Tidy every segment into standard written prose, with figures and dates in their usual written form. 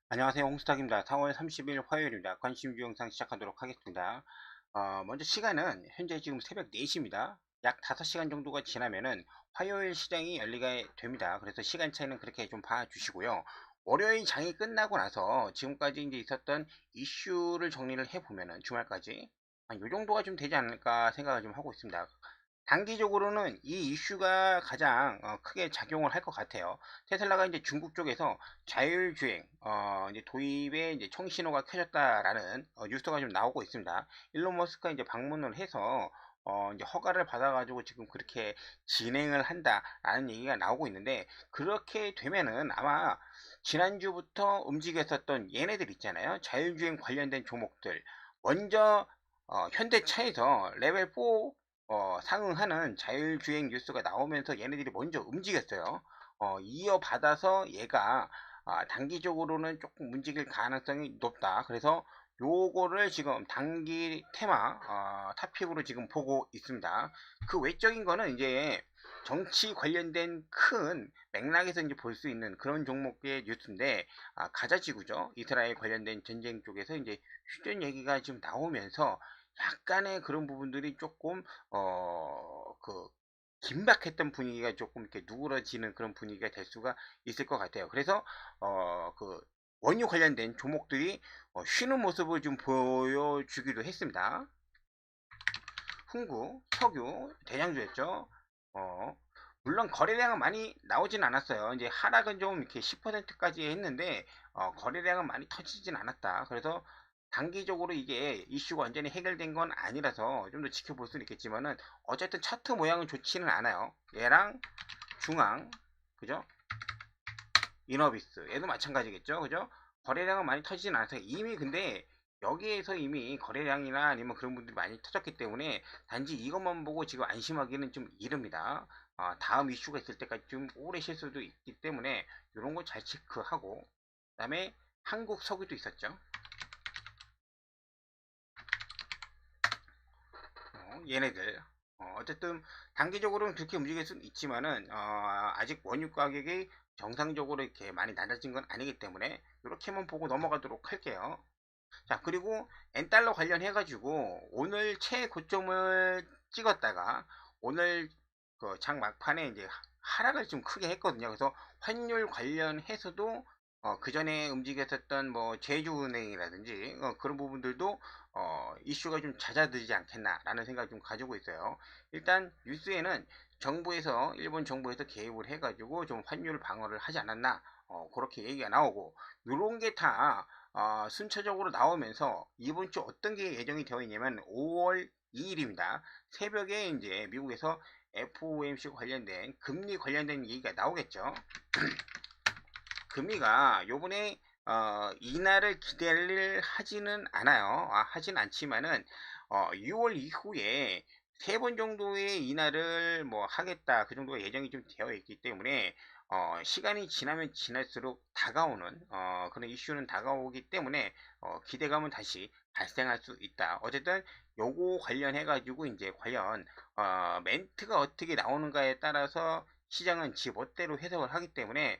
안녕하세요. 홍스탁입니다. 4월 30일 화요일입니다. 관심주 영상 시작하도록 하겠습니다. 먼저 시간은 현재 지금 새벽 4시입니다. 약 5시간 정도가 지나면은 화요일 시장이 열리게 됩니다. 그래서 시간 차이는 그렇게 좀 봐주시고요. 월요일 장이 끝나고 나서 지금까지 이제 있었던 이슈를 정리를 해보면은 주말까지 한 요 정도가 좀 되지 않을까 생각을 좀 하고 있습니다. 단기적으로는 이 이슈가 가장 크게 작용을 할 것 같아요. 테슬라가 이제 중국 쪽에서 자율주행 이제 도입에 이제 청신호가 켜졌다라는 뉴스가 좀 나오고 있습니다. 일론 머스크가 이제 방문을 해서 이제 허가를 받아가지고 지금 그렇게 진행을 한다라는 얘기가 나오고 있는데, 그렇게 되면은 아마 지난주부터 움직였었던 얘네들 있잖아요. 자율주행 관련된 종목들 먼저 현대차에서 레벨 4 상응하는 자율주행 뉴스가 나오면서 얘네들이 먼저 움직였어요. 이어받아서 얘가 단기적으로는 조금 움직일 가능성이 높다. 그래서 요거를 지금 단기 테마 타픽으로 지금 보고 있습니다. 그 외적인 거는 이제 정치 관련된 큰 맥락에서 이제 볼 수 있는 그런 종목의 뉴스인데, 가자지구죠. 이스라엘 관련된 전쟁 쪽에서 이제 휴전 얘기가 지금 나오면서 약간의 그런 부분들이 조금 그 긴박했던 분위기가 조금 이렇게 누그러지는 그런 분위기가 될 수가 있을 것 같아요. 그래서 그 원유 관련된 종목들이 쉬는 모습을 좀 보여주기도 했습니다. 흥구, 석유 대장주였죠. 어, 물론 거래량은 많이 나오진 않았어요. 이제 하락은 좀 이렇게 10%까지 했는데 거래량은 많이 터지진 않았다. 그래서 단기적으로 이게 이슈가 완전히 해결된 건 아니라서 좀 더 지켜볼 수는 있겠지만은 어쨌든 차트 모양은 좋지는 않아요. 얘랑 중앙, 그죠? 이너비스 얘도 마찬가지겠죠, 그죠? 거래량은 많이 터지진 않아서 이미, 근데 여기에서 이미 거래량이나 아니면 그런 분들이 많이 터졌기 때문에 단지 이것만 보고 지금 안심하기는 좀 이릅니다. 다음 이슈가 있을 때까지 좀 오래 쉴 수도 있기 때문에 이런 거 잘 체크하고, 그 다음에 한국 석유도 있었죠. 얘네들 어쨌든 단기적으로는 그렇게 움직일 수는 있지만은 아직 원유 가격이 정상적으로 이렇게 많이 낮아진 건 아니기 때문에 이렇게만 보고 넘어가도록 할게요. 자, 그리고 엔달러 관련해 가지고 오늘 최고점을 찍었다가 오늘 그 장 막판에 이제 하락을 좀 크게 했거든요. 그래서 환율 관련해서도 그 전에 움직였었던 뭐 제주은행이라든지 그런 부분들도 이슈가 좀 잦아들지 않겠나라는 생각을 좀 가지고 있어요. 일단 뉴스에는 정부에서, 일본 정부에서 개입을 해가지고 좀 환율 방어를 하지 않았나, 그렇게 얘기가 나오고, 이런 게다 순차적으로 나오면서 이번 주 어떤 게 예정이 되어 있냐면 5월 2일입니다. 새벽에 이제 미국에서 FOMC 관련된 금리 관련된 얘기가 나오겠죠. 금리가 요번에 인하를 기대를 하지는 않아요. 하진 않지만은 6월 이후에 3번 정도의 인하를 뭐 하겠다, 그 정도가 예정이 좀 되어 있기 때문에 시간이 지나면 지날수록 다가오는 그런 이슈는 다가오기 때문에 기대감은 다시 발생할 수 있다. 어쨌든 요거 관련해 가지고 이제 과연 멘트가 어떻게 나오는가에 따라서 시장은 지 멋대로 해석을 하기 때문에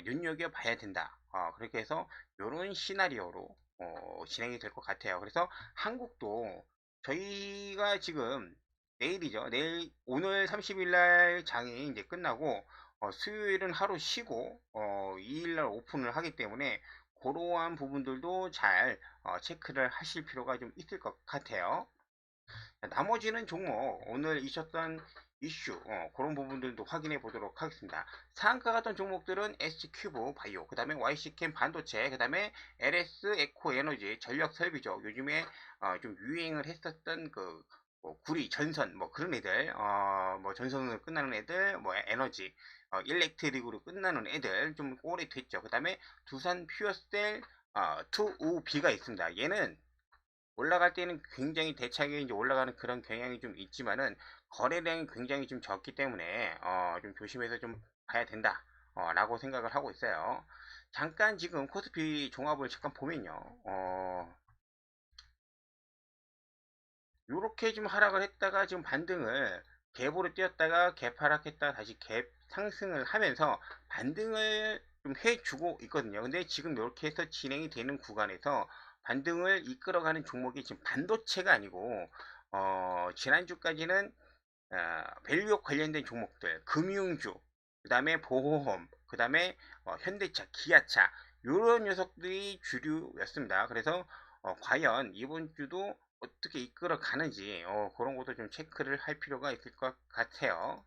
눈여겨봐야 된다. 그렇게 해서 이런 시나리오로 진행이 될 것 같아요. 그래서 한국도 저희가 지금 내일이죠. 내일, 오늘 30일 날 장이 이제 끝나고 수요일은 하루 쉬고 2일 날 오픈을 하기 때문에 그러한 부분들도 잘 체크를 하실 필요가 좀 있을 것 같아요. 나머지는 종목 오늘 있었던 이슈 그런 부분들도 확인해 보도록 하겠습니다. 상한가 같은 종목들은 SQ브 바이오, 그 다음에 YC캠 반도체, 그 다음에 LS 에코 에너지 전력 설비죠. 요즘에 좀 유행을 했었던 뭐 구리 전선 뭐 그런 애들, 뭐 전선으로 끝나는 애들, 뭐 에너지 일렉트릭으로 끝나는 애들 좀 오래됐죠. 그 다음에 두산 퓨어셀 2UB가 있습니다. 얘는 올라갈 때는 굉장히 대차게 이제 올라가는 그런 경향이 좀 있지만은 거래량이 굉장히 좀 적기 때문에 좀 조심해서 좀 봐야 된다 라고 생각을 하고 있어요. 잠깐 지금 코스피 종합을 잠깐 보면요, 요렇게 좀 하락을 했다가 지금 반등을 갭으로 뛰었다가 갭 하락했다가 다시 갭 상승을 하면서 반등을 좀 해주고 있거든요. 근데 지금 이렇게 해서 진행이 되는 구간에서 반등을 이끌어가는 종목이 지금 반도체가 아니고 지난주까지는 밸류업 관련된 종목들, 금융주, 그 다음에 보험, 그 다음에 현대차, 기아차 이런 녀석들이 주류였습니다. 그래서 과연 이번 주도 어떻게 이끌어 가는지 그런 것도 좀 체크를 할 필요가 있을 것 같아요.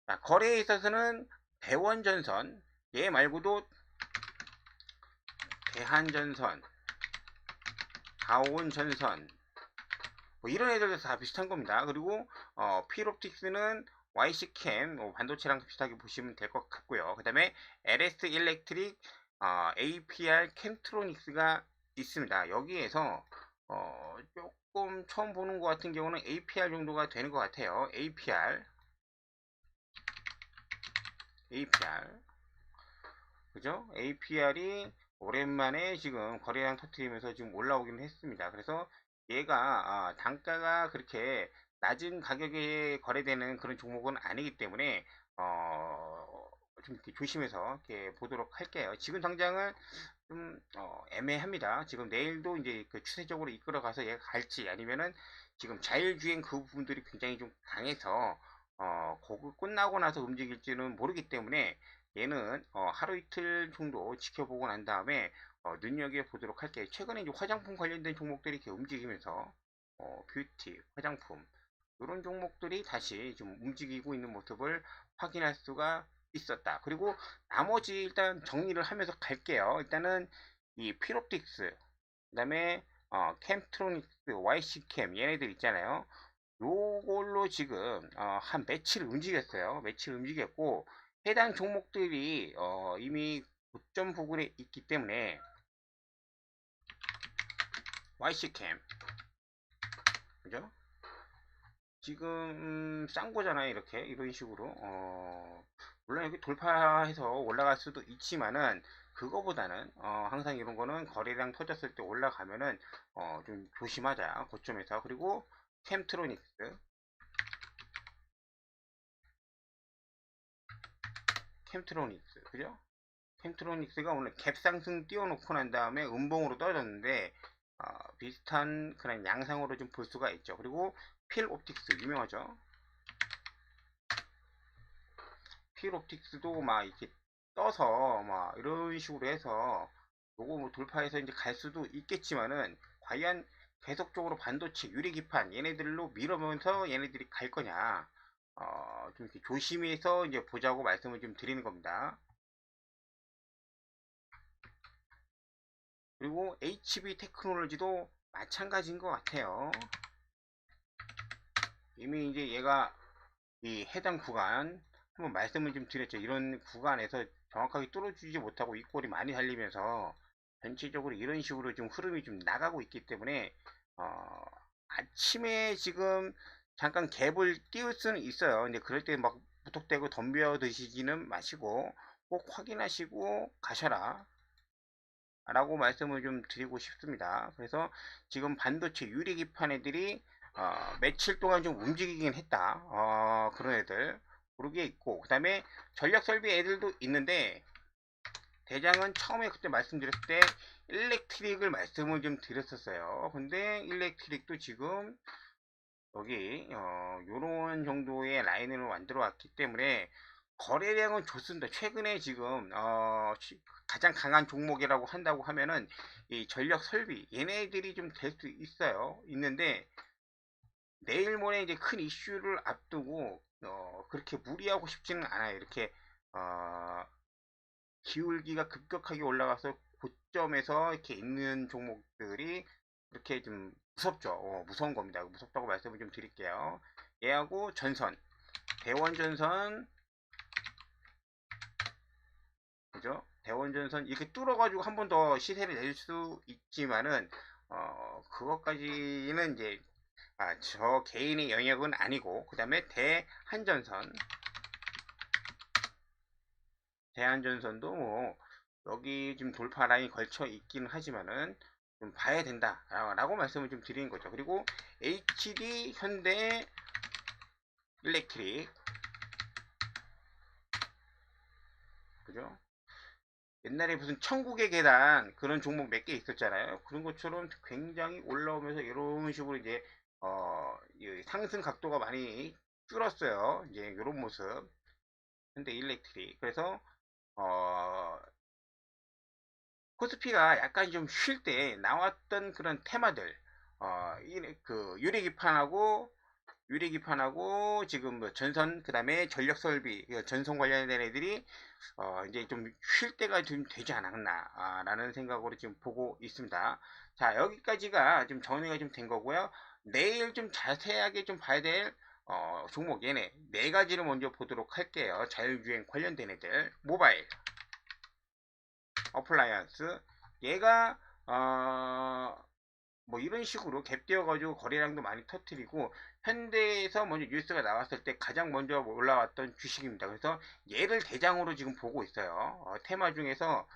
자, 거래에 있어서는 대원전선, 얘 말고도 대한전선, 다온전선 뭐 이런 애들도 다 비슷한 겁니다. 그리고 필옵틱스는 YC캠 반도체랑 비슷하게 보시면 될 것 같고요. 그 다음에 LS 일렉트릭, APR 캠트로닉스가 있습니다. 여기에서 조금 처음 보는 것 같은 경우는 APR 정도가 되는 것 같아요. APR 그죠? APR이 오랜만에 지금 거래량 터트리면서 지금 올라오기는 했습니다. 그래서 얘가 단가가 그렇게 낮은 가격에 거래되는 그런 종목은 아니기 때문에 좀 이렇게 조심해서 이렇게 보도록 할게요. 지금 당장은 좀 애매합니다. 지금 내일도 이제 그 추세적으로 이끌어가서 얘가 갈지 아니면은 지금 자율주행 그 부분들이 굉장히 좀 강해서 그거 끝나고 나서 움직일지는 모르기 때문에 얘는 하루 이틀 정도 지켜보고 난 다음에 눈여겨 보도록 할게요. 최근에 이제 화장품 관련된 종목들이 이렇게 움직이면서 뷰티, 화장품 이런 종목들이 다시 좀 움직이고 있는 모습을 확인할 수가 있었다. 그리고 나머지 일단 정리를 하면서 갈게요. 일단은 이 필옵틱스, 그 다음에 캠트로닉스, YC캠 얘네들 있잖아요. 요걸로 지금 한 며칠 움직였어요. 며칠 움직였고 해당 종목들이 이미 고점 부근에 있기 때문에 YC캠 그죠? 지금 싼 거잖아요. 이렇게 이런 식으로 물론 여기 돌파해서 올라갈 수도 있지만은 그거보다는 항상 이런 거는 거래량 터졌을 때 올라가면은 좀 조심하자 고점에서. 그리고 캠트로닉스 그죠? 캠트로닉스가 오늘 갭상승 띄워놓고 난 다음에 음봉으로 떨어졌는데 비슷한 그런 양상으로 좀 볼 수가 있죠. 그리고 필옵틱스 유명하죠. 필옵틱스도 막 이렇게 떠서 막 이런 식으로 해서 요거 뭐 돌파해서 이제 갈 수도 있겠지만은 과연 계속적으로 반도체 유리기판 얘네들로 밀어면서 얘네들이 갈 거냐 좀 이렇게 조심해서 이제 보자고 말씀을 좀 드리는 겁니다. 그리고 HB 테크놀로지도 마찬가지인 것 같아요. 이미 이제 얘가 이 해당 구간 한번 말씀을 좀 드렸죠. 이런 구간에서 정확하게 뚫어주지 못하고 윗골이 많이 달리면서 전체적으로 이런 식으로 좀 흐름이 좀 나가고 있기 때문에 아침에 지금 잠깐 갭을 띄울 수는 있어요. 근데 그럴 때 막 무턱대고 덤벼 드시지는 마시고 꼭 확인하시고 가셔라 라고 말씀을 좀 드리고 싶습니다. 그래서 지금 반도체 유리기판 애들이 며칠 동안 좀 움직이긴 했다. 그런 애들 그러게 있고 그 다음에 전력설비 애들도 있는데 대장은 처음에 그때 말씀드렸을 때 일렉트릭을 말씀을 좀 드렸었어요. 근데 일렉트릭도 지금 여기 요런 정도의 라인을 만들어 왔기 때문에 거래량은 좋습니다. 최근에 지금 가장 강한 종목이라고 한다고 하면은 이 전력 설비 얘네들이 좀 될 수 있어요. 있는데 내일 모레 이제 큰 이슈를 앞두고 그렇게 무리하고 싶지는 않아요. 이렇게 어, 기울기가 급격하게 올라가서 고점에서 이렇게 있는 종목들이 이렇게 좀 무섭죠. 무서운 겁니다. 무섭다고 말씀을 좀 드릴게요. 얘하고 전선, 대원전선, 그죠? 대원전선 이렇게 뚫어가지고 한 번 더 시세를 낼 수 있지만은 그것까지는 이제 저 개인의 영역은 아니고 그 다음에 대한전선도 뭐 여기 지금 돌파 라인이 걸쳐 있긴 하지만은 좀 봐야 된다 라고 말씀을 좀 드리는 거죠. 그리고 HD 현대 일렉트릭 그죠? 옛날에 무슨 천국의 계단 그런 종목 몇 개 있었잖아요. 그런 것처럼 굉장히 올라오면서 이런 식으로 이제 이 상승 각도가 많이 줄었어요. 이제 이런 모습. 현대 일렉트릭. 그래서 어, 코스피가 약간 좀 쉴 때 나왔던 그런 테마들, 그 유리기판하고 지금 뭐 전선, 그 다음에 전력 설비, 전선 관련된 애들이 이제 좀 쉴 때가 좀 되지 않았나 라는 생각으로 지금 보고 있습니다. 자, 여기까지가 좀 정리가 좀 된 거고요. 내일 좀 자세하게 좀 봐야 될 종목 얘네 네 가지를 먼저 보도록 할게요. 자율주행 관련된 애들, 모바일, 어플라이언스, 얘가 뭐 이런 식으로 갭되어 가지고 거래량도 많이 터트리고 현대에서 먼저 뉴스가 나왔을 때 가장 먼저 올라왔던 주식입니다. 그래서 얘를 대장으로 지금 보고 있어요. 테마 중에서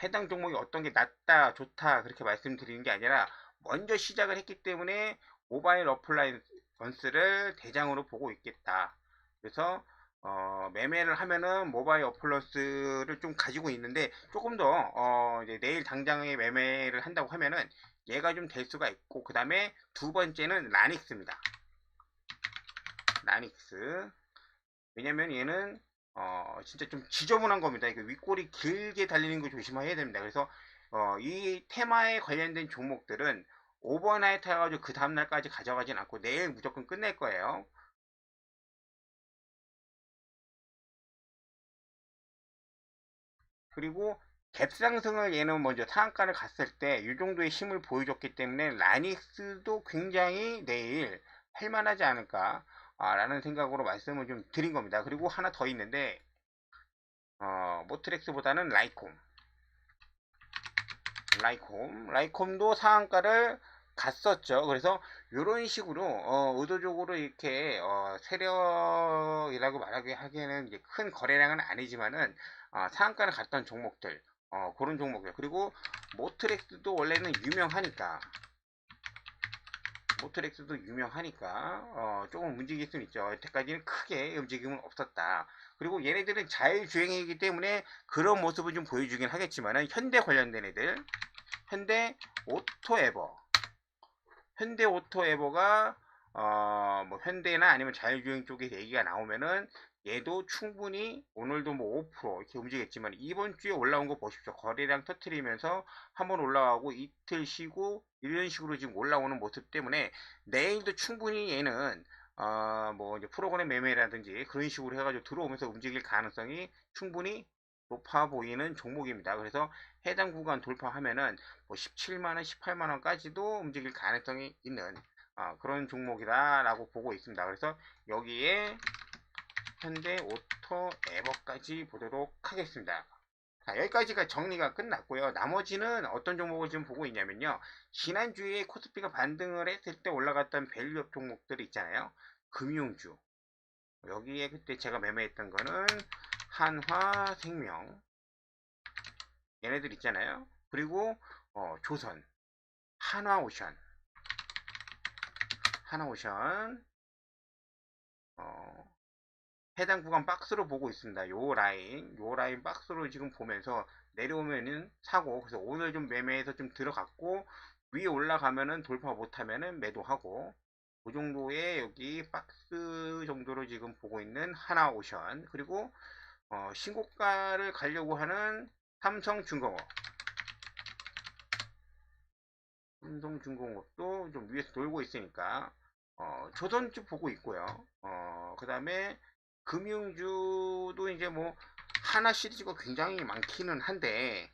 해당 종목이 어떤 게 낫다 좋다 그렇게 말씀드리는 게 아니라 먼저 시작을 했기 때문에 모바일 어플라이언스를 대장으로 보고 있겠다. 그래서 매매를 하면은 모바일 어플러스를 좀 가지고 있는데 조금 더 이제 내일 당장에 매매를 한다고 하면은 얘가 좀 될 수가 있고, 그 다음에 두 번째는 라닉스입니다. 라닉스. 왜냐면 얘는 진짜 좀 지저분한 겁니다. 이거 윗골이 길게 달리는 거 조심해야 됩니다. 그래서 이 테마에 관련된 종목들은 오버나이트 해가지고 그 다음날까지 가져가진 않고 내일 무조건 끝낼 거예요. 그리고 갭상승을 얘는 먼저 상한가를 갔을 때 이 정도의 힘을 보여줬기 때문에 라닉스도 굉장히 내일 할만하지 않을까 라는 생각으로 말씀을 좀 드린 겁니다. 그리고 하나 더 있는데 모트렉스보다는 라이콤도 상한가를 갔었죠. 그래서 이런 식으로 의도적으로 이렇게 세력이라고 말하기 하기에는 이제 큰 거래량은 아니지만은 상한가를 갔던 종목들 그런 종목들. 그리고 모트렉스도 원래는 유명하니까 조금 움직일 수는 있죠. 여태까지는 크게 움직임은 없었다. 그리고 얘네들은 자율주행이기 때문에 그런 모습을 좀 보여주긴 하겠지만은 현대 관련된 애들, 현대 오토에버, 현대오토에버가 뭐 현대나 아니면 자율주행 쪽에 얘기가 나오면은 얘도 충분히 오늘도 뭐 5% 이렇게 움직였지만 이번 주에 올라온 거 보십시오. 거래량 터트리면서 한번 올라가고 이틀 쉬고 이런 식으로 지금 올라오는 모습 때문에 내일도 충분히 얘는 뭐 이제 프로그램 매매라든지 그런 식으로 해가지고 들어오면서 움직일 가능성이 충분히 높아 보이는 종목입니다. 그래서 해당 구간 돌파하면은 뭐 17만원, 18만원까지도 움직일 가능성이 있는 그런 종목이다라고 보고 있습니다. 그래서 여기에 현대 오토 에버까지 보도록 하겠습니다. 자, 여기까지가 정리가 끝났고요. 나머지는 어떤 종목을 지금 보고 있냐면요. 지난주에 코스피가 반등을 했을 때 올라갔던 밸류업 종목들이 있잖아요. 금융주. 여기에 그때 제가 매매했던 거는 한화생명. 얘네들 있잖아요. 그리고 조선, 한화오션, 어, 해당 구간 박스로 보고 있습니다. 요 라인 박스로 지금 보면서 내려오면은 사고, 그래서 오늘 좀 매매해서 좀 들어갔고, 위에 올라가면은 돌파 못하면은 매도하고, 그 정도의 여기 박스 정도로 지금 보고 있는 하나오션, 그리고 신고가를 가려고 하는 삼성중공업, 삼성중공업도 좀 위에서 돌고 있으니까 조선주 보고 있고요. 그 다음에 금융주도 이제 뭐 하나 시리즈가 굉장히 많기는 한데,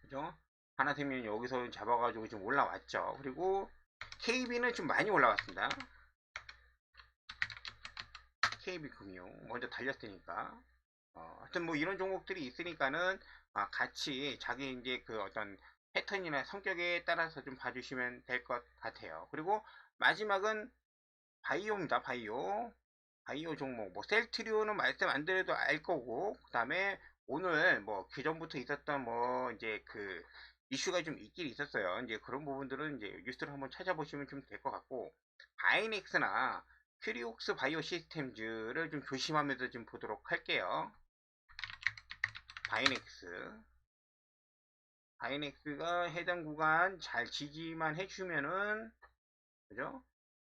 그죠? 하나생명 여기서 잡아가지고 좀 올라왔죠. 그리고 KB는 좀 많이 올라왔습니다. KB금융 먼저 달렸으니까. 하여튼 뭐 이런 종목들이 있으니까는 같이 자기 이제 그 어떤 패턴이나 성격에 따라서 좀 봐주시면 될 것 같아요. 그리고 마지막은 바이오입니다. 바이오 종목. 뭐 셀트리온은 말씀 안 드려도 알 거고, 그 다음에 오늘 뭐 그전부터 있었던 뭐 이제 그 이슈가 좀 있긴 있었어요. 이제 그런 부분들은 이제 뉴스를 한번 찾아보시면 좀 될 것 같고, 바이넥스나 큐리옥스 바이오 시스템즈를 좀 조심하면서 좀 보도록 할게요. 바이넥스가 해당 구간 잘 지지만 해주면은, 그죠?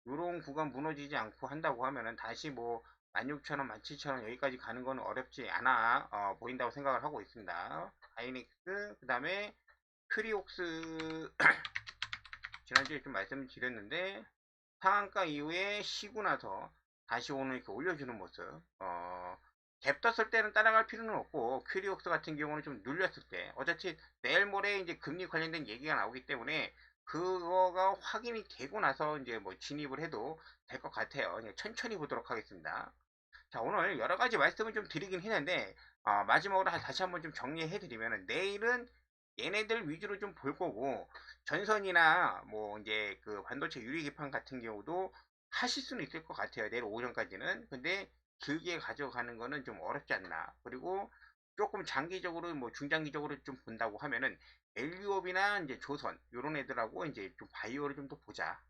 요런 구간 무너지지 않고 한다고 하면은 다시 뭐 16,000원, 17,000원 여기까지 가는 건 어렵지 않아 보인다고 생각을 하고 있습니다. 바이넥스, 그 다음에 큐리옥스 지난주에 좀 말씀을 드렸는데 상한가 이후에 쉬고 나서 다시 오늘 이렇게 올려주는 모습. 갭 떴을 때는 따라갈 필요는 없고 큐리옥스 같은 경우는 좀 눌렸을 때 어차피 내일 모레 이제 금리 관련된 얘기가 나오기 때문에 그거가 확인이 되고 나서 이제 뭐 진입을 해도 될 것 같아요. 그냥 천천히 보도록 하겠습니다. 자, 오늘 여러 가지 말씀을 좀 드리긴 했는데 마지막으로 다시 한번 좀 정리해 드리면 내일은 얘네들 위주로 좀 볼 거고 전선이나 뭐 이제 그 반도체 유리 기판 같은 경우도 하실 수는 있을 것 같아요. 내일 오전까지는. 근데 길게 가져가는 거는 좀 어렵지 않나. 그리고 조금 장기적으로 뭐 중장기적으로 좀 본다고 하면은 밸류업이나 이제 조선 요런 애들하고 이제 좀 바이오를 좀 더 보자.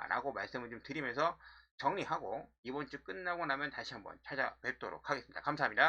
라고 말씀을 좀 드리면서 정리하고 이번 주 끝나고 나면 다시 한번 찾아뵙도록 하겠습니다. 감사합니다.